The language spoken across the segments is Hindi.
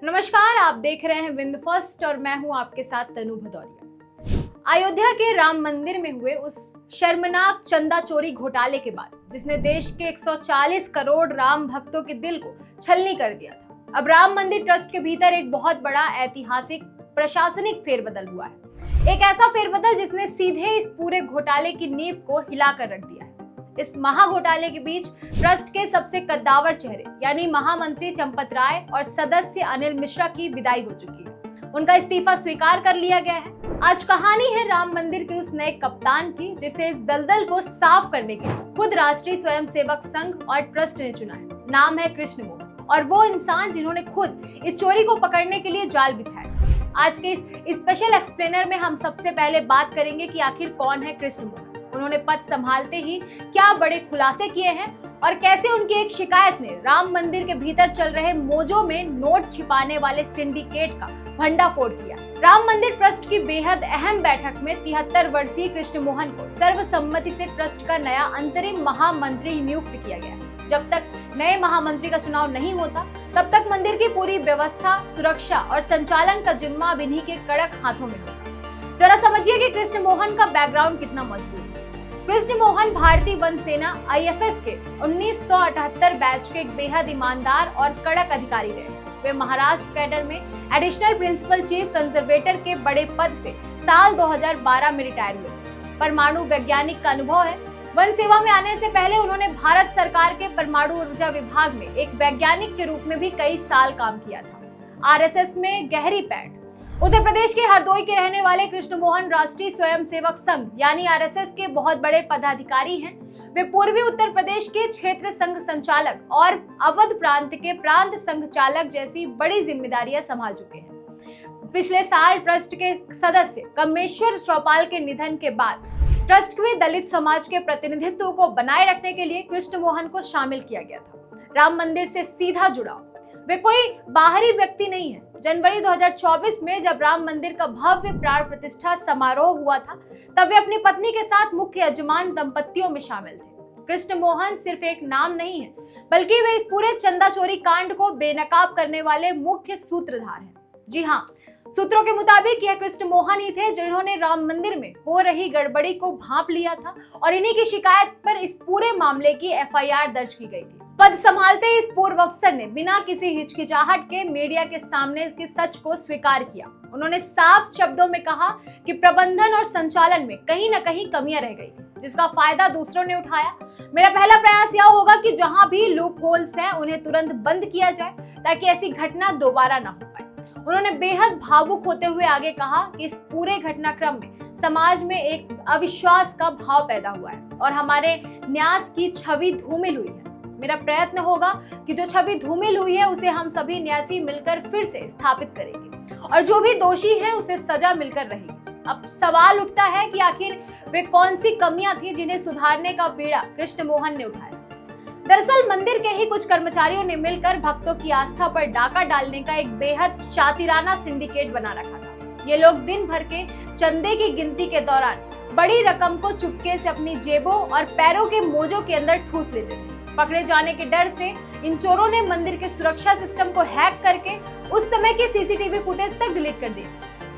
नमस्कार, आप देख रहे हैं विंद फर्स्ट और मैं हूं आपके साथ तनु भदौरिया। अयोध्या के राम मंदिर में हुए उस शर्मनाक चंदा चोरी घोटाले के बाद जिसने देश के 140 करोड़ राम भक्तों के दिल को छलनी कर दिया था, अब राम मंदिर ट्रस्ट के भीतर एक बहुत बड़ा ऐतिहासिक प्रशासनिक फेरबदल हुआ है। एक ऐसा फेरबदल जिसने सीधे इस पूरे घोटाले की नींव को हिलाकर रख दिया है। इस महा घोटाले के बीच ट्रस्ट के सबसे कद्दावर चेहरे यानी महामंत्री चंपत राय और सदस्य अनिल मिश्रा की विदाई हो चुकी है। उनका इस्तीफा स्वीकार कर लिया गया है। आज कहानी है राम मंदिर के उस नए कप्तान की जिसे इस दलदल को साफ करने के लिए खुद राष्ट्रीय स्वयंसेवक संघ और ट्रस्ट ने चुना है। नाम है कृष्ण मोहन और वो इंसान जिन्होंने खुद इस चोरी को पकड़ने के लिए जाल बिछाया। आज के इस स्पेशल एक्सप्लेनर में हम सबसे पहले बात करेंगे कि आखिर कौन है कृष्ण मोहन, उन्होंने पद संभालते ही क्या बड़े खुलासे किए हैं और कैसे उनकी एक शिकायत ने राम मंदिर के भीतर चल रहे मोजों में नोट छिपाने वाले सिंडिकेट का भंडाफोड़ किया। राम मंदिर ट्रस्ट की बेहद अहम बैठक में 73 वर्षीय कृष्ण मोहन को सर्वसम्मति से ट्रस्ट का नया अंतरिम महामंत्री नियुक्त किया गया। जब तक नए महामंत्री का चुनाव नहीं होता तब तक मंदिर की पूरी व्यवस्था, सुरक्षा और संचालन का जिम्मा अब इन्हीं के कड़क हाथों में होगा। जरा समझिए कि कृष्ण मोहन का बैकग्राउंड कितना मजबूत है। कृष्ण मोहन भारतीय वन सेना IFS के 1978 बैच के एक बेहद ईमानदार और कड़क अधिकारी रहे। वे महाराष्ट्र कैडर में एडिशनल प्रिंसिपल चीफ कंजर्वेटर के बड़े पद से साल 2012 में रिटायर हुए। परमाणु वैज्ञानिक का अनुभव है। वन सेवा में आने से पहले उन्होंने भारत सरकार के परमाणु ऊर्जा विभाग में एक वैज्ञानिक के रूप में भी कई साल काम किया था। RSS में गहरी पैठ। उत्तर प्रदेश के हरदोई के रहने वाले कृष्ण मोहन राष्ट्रीय स्वयंसेवक संघ यानी RSS के बहुत बड़े पदाधिकारी हैं। वे पूर्वी उत्तर प्रदेश के क्षेत्र संघ संचालक और अवध प्रांत के प्रांत संघ चालक जैसी बड़ी जिम्मेदारियां संभाल चुके हैं। पिछले साल ट्रस्ट के सदस्य कमेश्वर चौपाल के निधन के बाद ट्रस्ट में दलित समाज के प्रतिनिधित्व को बनाए रखने के लिए कृष्ण मोहन को शामिल किया गया था। राम मंदिर से सीधा जुड़ाव। वे कोई बाहरी व्यक्ति नहीं है। जनवरी 2024 में जब राम मंदिर का भव्य प्राण प्रतिष्ठा समारोह हुआ था तब वे अपनी पत्नी के साथ मुख्य यजमान दंपतियों में शामिल थे। कृष्ण मोहन सिर्फ एक नाम नहीं है बल्कि वे इस पूरे चंदा चोरी कांड को बेनकाब करने वाले मुख्य सूत्रधार हैं। जी हाँ, सूत्रों के मुताबिक यह कृष्ण मोहन ही थे जिन्होंने राम मंदिर में हो रही गड़बड़ी को भांप लिया था और इन्हीं की शिकायत पर इस पूरे मामले की FIR दर्ज की गई थी। पद संभालते इस पूर्व अफसर ने बिना किसी हिचकिचाहट के मीडिया के सामने के सच को स्वीकार किया। उन्होंने साफ शब्दों में कहा कि प्रबंधन और संचालन में कहीं न कहीं कमियां रह गई थी जिसका फायदा दूसरों ने उठाया। मेरा पहला प्रयास यह होगा कि जहां भी लूप होल्स हैं उन्हें तुरंत बंद किया जाए ताकि ऐसी घटना दोबारा न हो पाए। उन्होंने बेहद भावुक होते हुए आगे कहा कि इस पूरे घटनाक्रम में समाज में एक अविश्वास का भाव पैदा हुआ है और हमारे न्यास की छवि धूमिल हुई है। मेरा प्रयत्न होगा कि जो छवि धूमिल हुई है उसे हम सभी न्यासी मिलकर फिर से स्थापित करेंगे और जो भी दोषी है उसे सजा मिलकर रहेगी। अब सवाल उठता है कि आखिर वे कौन सी कमियां थी जिन्हें सुधारने का बीड़ा कृष्ण मोहन ने उठाया। दरअसल मंदिर के ही कुछ कर्मचारियों ने मिलकर भक्तों की आस्था पर डाका डालने का एक बेहद शातिराना सिंडिकेट बना रखा था। ये लोग दिन भर के चंदे की गिनती के दौरान बड़ी रकम को चुपके से अपनी जेबों और पैरों के मोजों के अंदर ठूस लेते थे। पकड़े जाने के डर से इन चोरों ने मंदिर के सुरक्षा सिस्टम को हैक करके उस समय की CCTV फुटेज तक डिलीट कर दी।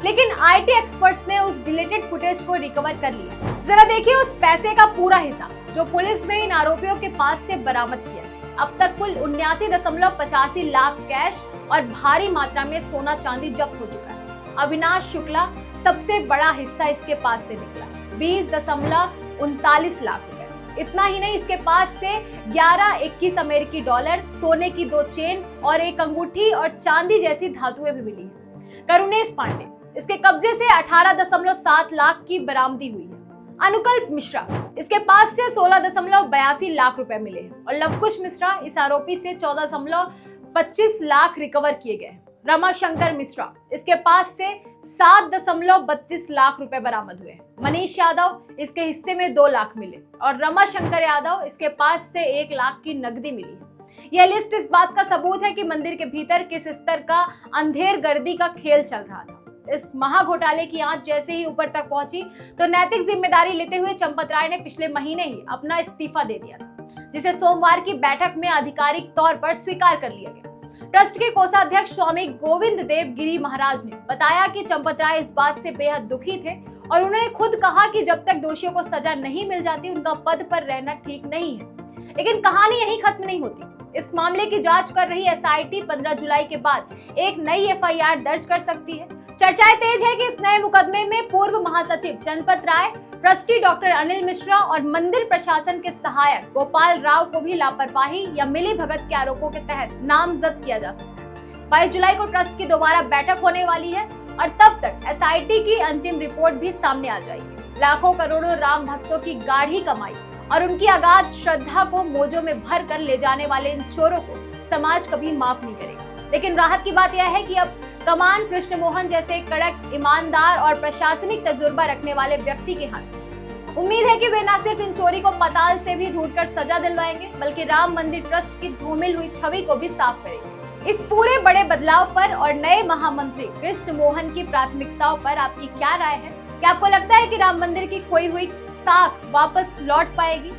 लेकिन IT एक्सपर्ट्स ने उस डिलीटेड फुटेज को रिकवर कर लिया। जरा देखिए उस पैसे का पूरा हिसाब जो पुलिस ने इन आरोपियों के पास से बरामद किया। अब तक कुल 79.85 लाख कैश और भारी मात्रा में सोना चांदी जब्त हो चुका है। अविनाश शुक्ला सबसे बड़ा हिस्सा इसके पास से निकला, 20.39 लाख रुपए। इतना ही नहीं, इसके पास से 11-21 अमेरिकी डॉलर, सोने की 2 चेन और एक अंगूठी और चांदी जैसी धातुएं भी मिली है। करुणेश पांडे, इसके कब्जे से 18.7 लाख की बरामदी हुई है। अनुकल्प मिश्रा, इसके पास से 16.82 लाख रुपए मिले हैं और लवकुश मिश्रा, इस आरोपी से 14.25 लाख रिकवर किए गए हैं। रमाशंकर मिश्रा, इसके पास से 7.32 लाख रुपए बरामद हुए। मनीष यादव, इसके हिस्से में 2 लाख मिले और रमाशंकर यादव, इसके पास से 1 लाख की नकदी मिली है। यह लिस्ट इस बात का सबूत है कि मंदिर के भीतर किस स्तर का अंधेर गर्दी का खेल चल रहा था। इस महा घोटाले की आंच जैसे ही ऊपर तक पहुंची तो नैतिक जिम्मेदारी लेते हुए चंपत राय ने पिछले महीने ही अपना इस्तीफा दे दिया था, जिसे सोमवार की बैठक में आधिकारिक तौर पर स्वीकार कर लिया गया। ट्रस्ट के कोषाध्यक्ष स्वामी गोविंद देव गिरी महाराज ने बताया कि चंपत राय इस बात से बेहद दुखी थे और उन्होंने खुद कहा कि जब तक दोषियों को सजा नहीं मिल जाती उनका पद पर रहना ठीक नहीं है। लेकिन कहानी यहीं खत्म नहीं होती। इस मामले की जांच कर रही एसआईटी 15 जुलाई के बाद एक नई एफआईआर दर्ज कर सकती है। चर्चाएं तेज है कि इस नए मुकदमे में पूर्व महासचिव चंपत राय, ट्रस्टी डॉक्टर अनिल मिश्रा और मंदिर प्रशासन के सहायक गोपाल राव को भी लापरवाही या मिलीभगत के आरोपों के तहत नामजद किया जा सकता है। 22 जुलाई को ट्रस्ट की दोबारा बैठक होने वाली है और तब तक एसआईटी की अंतिम रिपोर्ट भी सामने आ जाएगी। लाखों करोड़ों राम भक्तों की गाढ़ी कमाई और उनकी अगाध श्रद्धा को मोजों में भर कर ले जाने वाले इन चोरों को समाज कभी माफ नहीं करेगा। लेकिन राहत की बात यह है कि अब कमान कृष्ण मोहन जैसे कड़क, ईमानदार और प्रशासनिक तजुर्बा रखने वाले व्यक्ति के हाथ। उम्मीद है कि वे न सिर्फ इन चोरी को पाताल से भी ढूंढकर सजा दिलवाएंगे, बल्कि राम मंदिर ट्रस्ट की धूमिल हुई छवि को भी साफ करेंगे। इस पूरे बड़े बदलाव पर और नए महामंत्री कृष्ण मोहन की प्राथमिकताओं पर आपकी क्या राय है? क्या आपको लगता है कि राम मंदिर की खोई हुई साख वापस लौट पाएगी?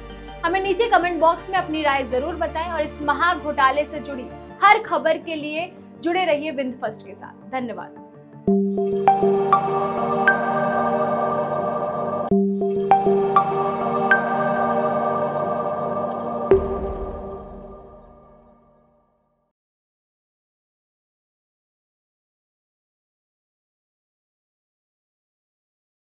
हमें नीचे कमेंट बॉक्स में अपनी राय जरूर बताएं और इस महा घोटाले से जुड़ी हर खबर के लिए जुड़े रहिए विंध्य फर्स्ट के साथ। धन्यवाद।